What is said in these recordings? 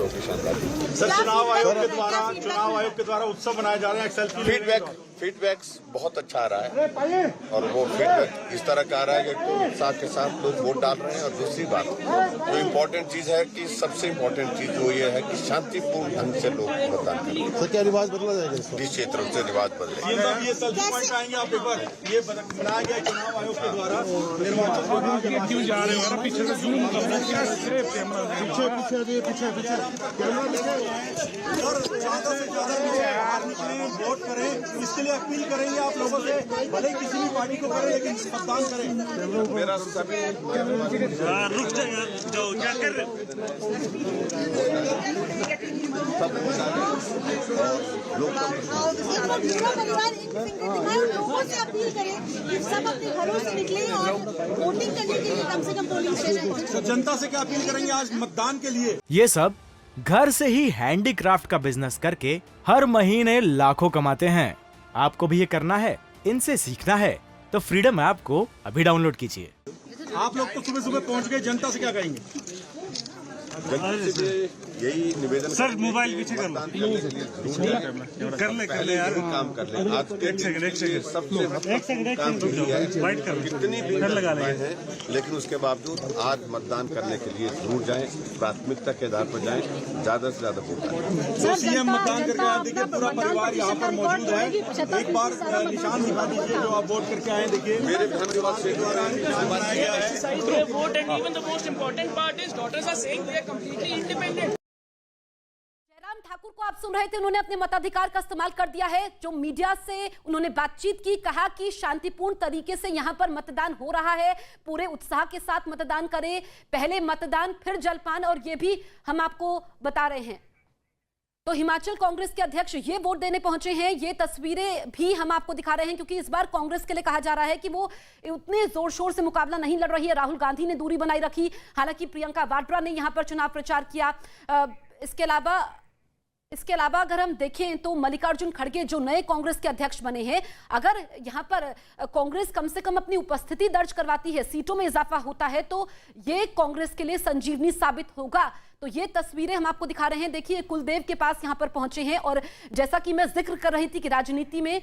बहुत ही शानदार थी। सर, चुनाव आयोग के द्वारा उत्सव मनाए जा रहे हैं, सेल्फी फीडबैक्स बहुत अच्छा आ रहा है और वो फीडबैक इस तरह का आ रहा है कि उत्साह के साथ लोग वोट डाल रहे हैं। और दूसरी बात जो इम्पोर्टेंट चीज है कि सबसे इम्पोर्टेंट चीज वो ये है कि शांतिपूर्ण ढंग से लोग मतदान करें। सर, क्या रिवाज बदला जाएगा इस जिस क्षेत्रों से रिवाज बदले। ये सेल्फी पॉइंट आएंगे आप एक बार, ये बनाया गया चुनाव आयोग के द्वारा निर्वाचन क्यों जा रहे हो पीछे ज्यादा से ज्यादा वोट करें, इसके लिए अपील करेंगे आप लोगों से, भले किसी भी पार्टी को करें लेकिन मतदान करें। मेरा सभी रुक जाओ, क्या कर रहे लोगों से अपील करें कि सब अपने घरों से निकले और वोटिंग करने के लिए कम से कम पोलिंग स्टेशन। जनता से क्या अपील करेंगे आज मतदान के लिए? ये सब घर से ही हैंडीक्राफ्ट का बिजनेस करके हर महीने लाखों कमाते हैं। आपको भी ये करना है, इनसे सीखना है तो फ्रीडम ऐप को अभी डाउनलोड कीजिए। आप लोग तो सुबह सुबह पहुंच गए, जनता से क्या कहेंगे? जनता से यही निवेदन सर, मोबाइल पीछे कर ले यार, काम कर ले। आज के सबसे काम यही है, कितनी भी हैं लेकिन उसके बावजूद आज मतदान करने के लिए जरूर जाएं, प्राथमिकता के आधार पर जाएं, ज्यादा से ज्यादा वोट डालें। सीएम मतदान करके आप देखिए, पूरा परिवार यहाँ पर मौजूद है। एक बार निशान दिखा दीजिए जो आप वोट करके आए। देखिए मेरे विधानसभा से बनाया गया है। vote and even the most important part is daughters are saying they are completely independent. Jairam Thakur को आप सुन रहे थे, उन्होंने अपने मताधिकार का इस्तेमाल कर दिया है। जो मीडिया से उन्होंने बातचीत की, कहा कि शांतिपूर्ण तरीके से यहां पर मतदान हो रहा है, पूरे उत्साह के साथ मतदान करें, पहले मतदान फिर जलपान, और ये भी हम आपको बता रहे हैं। तो हिमाचल कांग्रेस के अध्यक्ष ये वोट देने पहुंचे हैं। ये तस्वीरें भी हम आपको दिखा रहे हैं क्योंकि इस बार कांग्रेस के लिए कहा जा रहा है कि वो उतने जोर शोर से मुकाबला नहीं लड़ रही है। राहुल गांधी ने दूरी बनाई रखी, हालांकि प्रियंका वाड्रा ने यहां पर चुनाव प्रचार किया। इसके अलावा अगर हम देखें तो मल्लिकार्जुन खड़गे जो नए कांग्रेस के अध्यक्ष बने हैं, अगर यहां पर कांग्रेस कम से कम अपनी उपस्थिति दर्ज करवाती है, सीटों में इजाफा होता है, तो ये कांग्रेस के लिए संजीवनी साबित होगा। तो ये तस्वीरें हम आपको दिखा रहे हैं। देखिए, कुलदेव के पास यहां पर पहुंचे हैं और जैसा कि मैं जिक्र कर रही थी कि राजनीति में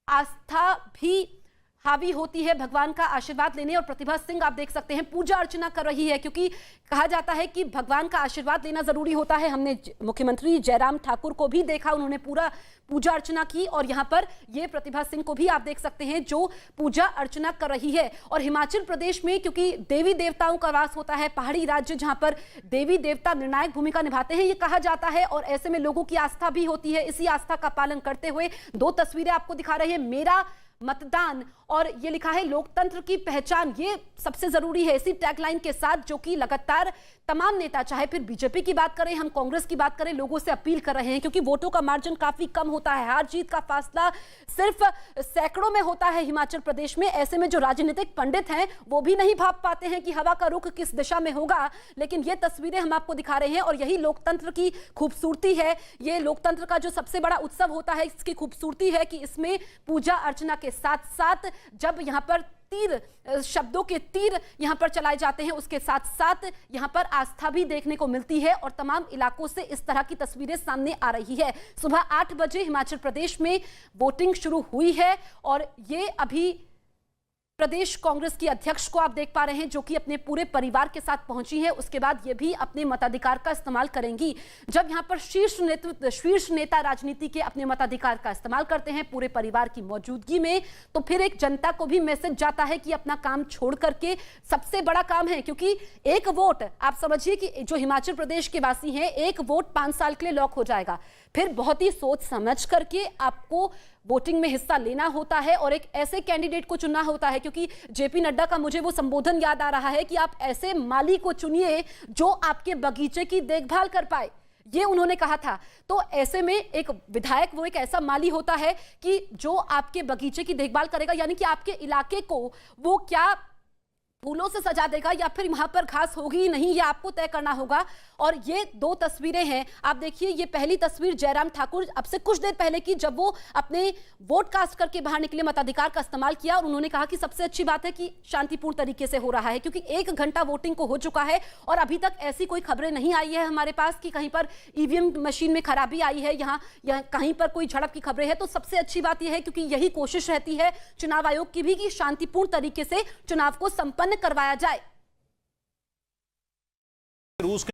आस्था भी हावी होती है भगवान का आशीर्वाद लेने, और प्रतिभा सिंह आप देख सकते हैं पूजा अर्चना कर रही है क्योंकि कहा जाता है कि भगवान का आशीर्वाद लेना जरूरी होता है। हमने मुख्यमंत्री जयराम ठाकुर को भी देखा, उन्होंने पूरा पूजा अर्चना की, और यहां पर ये प्रतिभा सिंह को भी आप देख सकते हैं जो पूजा अर्चना कर रही है। और हिमाचल प्रदेश में क्योंकि देवी देवताओं का वास होता है, पहाड़ी राज्य जहां पर देवी देवता निर्णायक भूमिका निभाते हैं ये कहा जाता है, और ऐसे में लोगों की आस्था भी होती है। इसी आस्था का पालन करते हुए दो तस्वीरें आपको दिखा रहे हैं, मेरा मतदान और ये लिखा है लोकतंत्र की पहचान, ये सबसे जरूरी है, इसी टैगलाइन के साथ जो कि लगातार तमाम नेता, चाहे फिर बीजेपी की बात करें, हम कांग्रेस की बात करें, लोगों से अपील कर रहे हैं क्योंकि वोटों का मार्जिन काफी कम होता है, हार जीत का फासला सिर्फ सैकड़ों में होता है हिमाचल प्रदेश में। ऐसे में जो राजनीतिक पंडित हैं वो भी नहीं भाप पाते हैं कि हवा का रुख किस दिशा में होगा, लेकिन ये तस्वीरें हम आपको दिखा रहे हैं और यही लोकतंत्र की खूबसूरती है। ये लोकतंत्र का जो सबसे बड़ा उत्सव होता है, इसकी खूबसूरती है कि इसमें पूजा अर्चना के साथ साथ जब यहाँ पर तीर, शब्दों के तीर यहां पर चलाए जाते हैं, उसके साथ साथ यहां पर आस्था भी देखने को मिलती है और तमाम इलाकों से इस तरह की तस्वीरें सामने आ रही है। सुबह 8 बजे हिमाचल प्रदेश में वोटिंग शुरू हुई है और ये अभी प्रदेश कांग्रेस की अध्यक्ष को आप देख पा रहे हैं जो कि अपने पूरे परिवार के साथ पहुंची है। उसके बाद ये भी अपने मताधिकार का इस्तेमाल करेंगी। जब यहां पर शीर्ष नेता राजनीति के अपने मताधिकार का इस्तेमाल करते हैं पूरे परिवार की मौजूदगी में, तो फिर एक जनता को भी मैसेज जाता है कि अपना काम छोड़ करके, सबसे बड़ा काम है क्योंकि एक वोट, आप समझिए कि जो हिमाचल प्रदेश के वासी हैं, एक वोट 5 साल के लिए लॉक हो जाएगा। फिर बहुत ही सोच समझ करके आपको वोटिंग में हिस्सा लेना होता है और एक ऐसे कैंडिडेट को चुनना होता है, क्योंकि जेपी नड्डा का मुझे वो संबोधन याद आ रहा है कि आप ऐसे माली को चुनिए जो आपके बगीचे की देखभाल कर पाए, ये उन्होंने कहा था। तो ऐसे में एक विधायक वो एक ऐसा माली होता है कि जो आपके बगीचे की देखभाल करेगा, यानी कि आपके इलाके को वो क्या फूलों से सजा देगा या फिर वहां पर घास होगी नहीं, ये आपको तय करना होगा। और ये दो तस्वीरें हैं, आप देखिए, ये पहली तस्वीर जयराम ठाकुर अब से कुछ देर पहले की, जब वो अपने वोट कास्ट करके बाहर निकले, मताधिकार का इस्तेमाल किया और उन्होंने कहा कि सबसे अच्छी बात है कि शांतिपूर्ण तरीके से हो रहा है, क्योंकि 1 घंटा वोटिंग को हो चुका है और अभी तक ऐसी कोई खबरें नहीं आई है हमारे पास कि कहीं पर ईवीएम मशीन में खराबी आई है, यहाँ कहीं पर कोई झड़प की खबरें हैं। तो सबसे अच्छी बात यह है, क्योंकि यही कोशिश रहती है चुनाव आयोग की भी, कि शांतिपूर्ण तरीके से चुनाव को संपन्न करवाया जाए। रूस